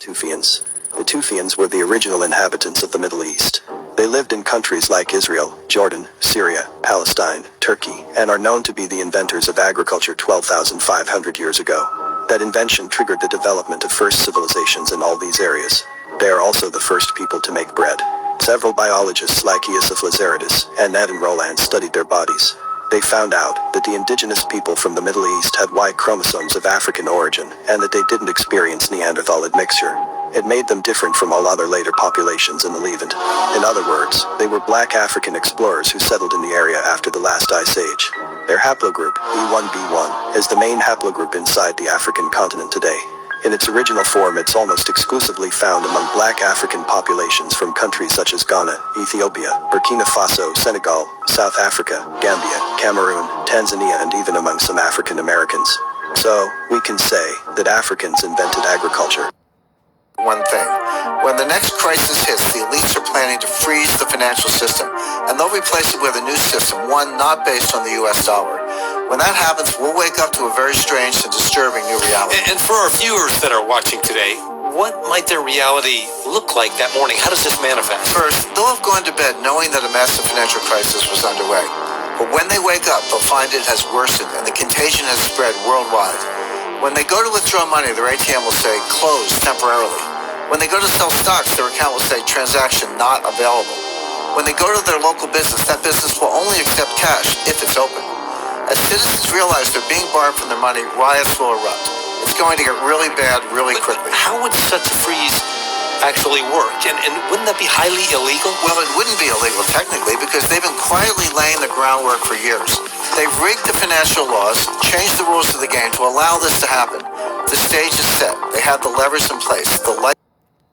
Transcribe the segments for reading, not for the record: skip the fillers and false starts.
Tufians. The Tufians were the original inhabitants of the Middle East. They lived in countries like Israel, Jordan, Syria, Palestine, Turkey, and are known to be the inventors of agriculture 12,500 years ago. That invention triggered the development of first civilizations in all these areas. They are also the first people to make bread. Several biologists like Iosif Lazaridis and Nadine Roland studied their bodies. They found out that the indigenous people from the Middle East had Y chromosomes of African origin, and that they didn't experience Neanderthal admixture. It made them different from all other later populations in the Levant. In other words, they were black African explorers who settled in the area after the last ice age. Their haplogroup, E1b1, is the main haplogroup inside the African continent today. In its original form, it's almost exclusively found among black African populations from countries such as Ghana, Ethiopia, Burkina Faso, Senegal, South Africa, Gambia, Cameroon, Tanzania, and even among some African Americans. So, we can say that Africans invented agriculture. One thing. When the next crisis hits, the elites are planning to freeze the financial system, and they'll replace it with a new system, one not based on the US dollar. When that happens, we'll wake up to a very strange and disturbing new reality. And for our viewers that are watching today, what might their reality look like that morning? How does this manifest? First, they'll have gone to bed knowing that a massive financial crisis was underway. But when they wake up, they'll find it has worsened and the contagion has spread worldwide. When they go to withdraw money, their ATM will say, closed temporarily. When they go to sell stocks, their account will say, transaction not available. When they go to their local business, that business will only accept cash if it's open. As citizens realize they're being barred from their money, riots will erupt. It's going to get really bad really quickly. How would such a freeze actually work? And wouldn't that be highly illegal? Well, it wouldn't be illegal technically because they've been quietly laying the groundwork for years. They've rigged the financial laws, changed the rules of the game to allow this to happen. The stage is set. They have the levers in place. The light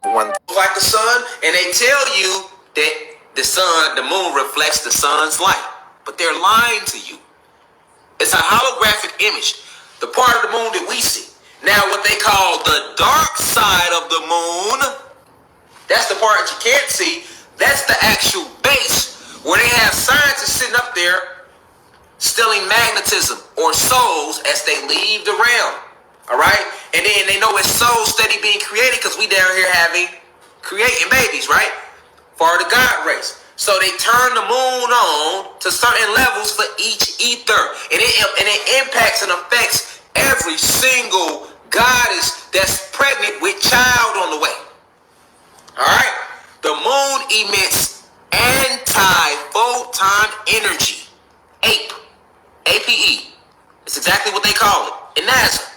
one like the sun, and they tell you that the moon reflects the sun's light. But they're lying to you. It's a holographic image, the part of the moon that we see. Now, what they call the dark side of the moon, that's the part you can't see. That's the actual base where they have scientists sitting up there stealing magnetism or souls as they leave the realm. All right? And then they know it's souls steady being created because we down here creating babies, right? For the God race. So they turn the moon on to certain levels for each ether. And it impacts and affects every single goddess that's pregnant with child on the way. Alright? The moon emits anti-photon energy. APE. APE. It's exactly what they call it in NASA.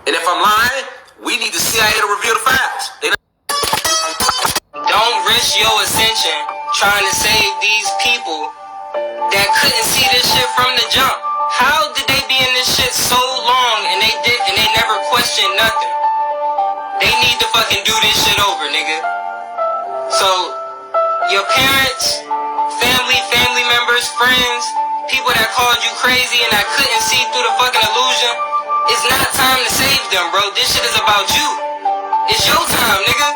And if I'm lying, we need the CIA to reveal the files. Don't risk your ascension trying to save these people that couldn't see this shit from the jump. How did they be in this shit so long and they never questioned nothing? They need to fucking do this shit over, nigga. So, your parents, family members, friends, people that called you crazy and that couldn't see through the fucking illusion, it's not time to save them, bro. This shit is about you. It's your time, nigga.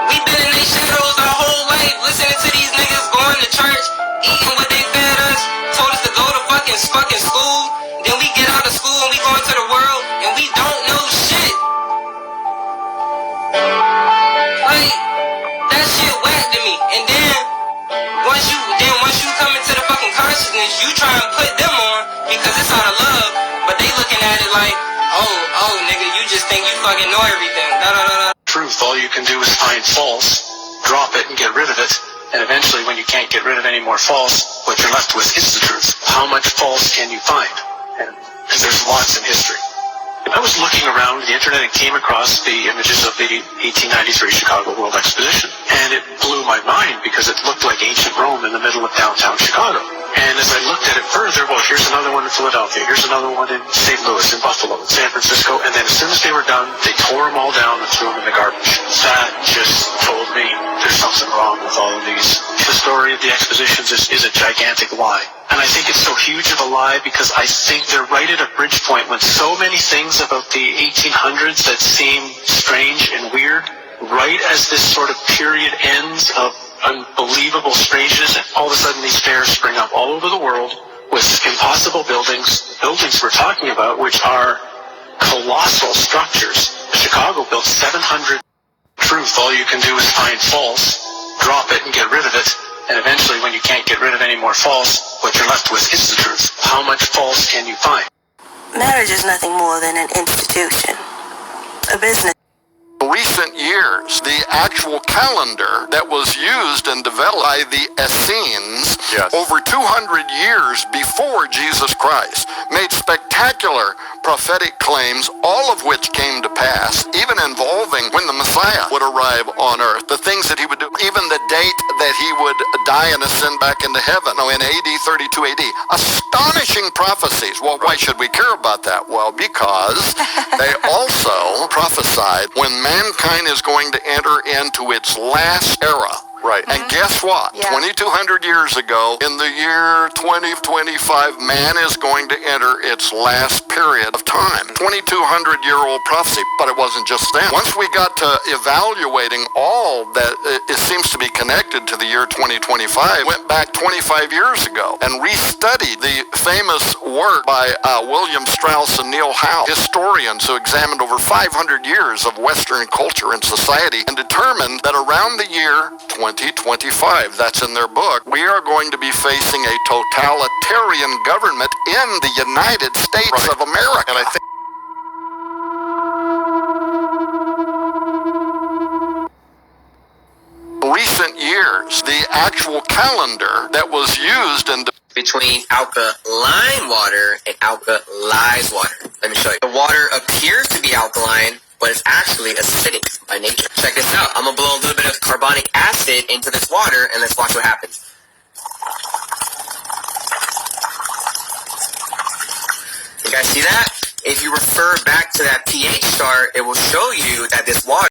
We been in these shadows our whole life, listening to these niggas going to church, eating what they fed us, told us to go to fucking school. Then we get out of school and we go into the world and we don't know shit. Like, that shit whack to me. And then once you come into the fucking consciousness, you try and put them on because it's out of love, but they looking at it like, oh nigga, you just think you fucking know everything. Truth, all you can do is find false, drop it and get rid of it, and eventually when you can't get rid of any more false, what you're left with is the truth. How much false can you find? Because there's lots in history. I was looking around the internet and came across the images of the 1893 Chicago World Exposition, and it blew my mind because it looked like ancient Rome in the middle of downtown Chicago. And as I looked at it further, well, here's another one in Philadelphia, here's another one in St. Louis, in Buffalo, in San Francisco, and then as soon as they were done, they tore them all down and threw them in the garbage. That just told me there's something wrong with all of these. The story of the expositions is a gigantic lie. And I think it's so huge of a lie because I think they're right at a bridge point when so many things about the 1800s that seem strange and weird, right as this sort of period ends of unbelievable strangeness, and all of a sudden these fairs spring up all over the world with impossible buildings we're talking about, which are colossal structures. Chicago and get rid of it. And eventually, when you can't get rid of any more false, what you're left with is the truth. How much false can you find? Marriage is nothing more than an institution, a business. Recent years, the actual calendar that was used and developed by the Essenes over 200 years before Jesus Christ made spectacular prophetic claims, all of which came to pass, even involving when the Messiah would arrive on earth, the things that he would do, even the date that he would die and ascend back into heaven, in AD 32 AD. Astonishing prophecies. Well, why should we care about that? Well, because they also prophesied when mankind is going to enter into its last era. Right. And guess what? 2,200 years ago, in the year 2025, man is going to enter its last period of time. 2,200-year-old prophecy, but it wasn't just then. Once we got to evaluating all that it seems to be connected to the year 2025, went back 25 years ago and restudied the famous work by William Strauss and Neil Howe, historians who examined over 500 years of Western culture and society and determined that around the year 2025, that's in their book, we are going to be facing a totalitarian government in the United States of America. And I think recent years, the actual calendar that was used in between alkaline water and alkalized water. Let me show you. The water appears to be alkaline, but it's actually acidic by nature. Check this out. I'm going to blow a little bit of carbonic acid into this water, and let's watch what happens. You guys see that? If you refer back to that pH chart, it will show you that this water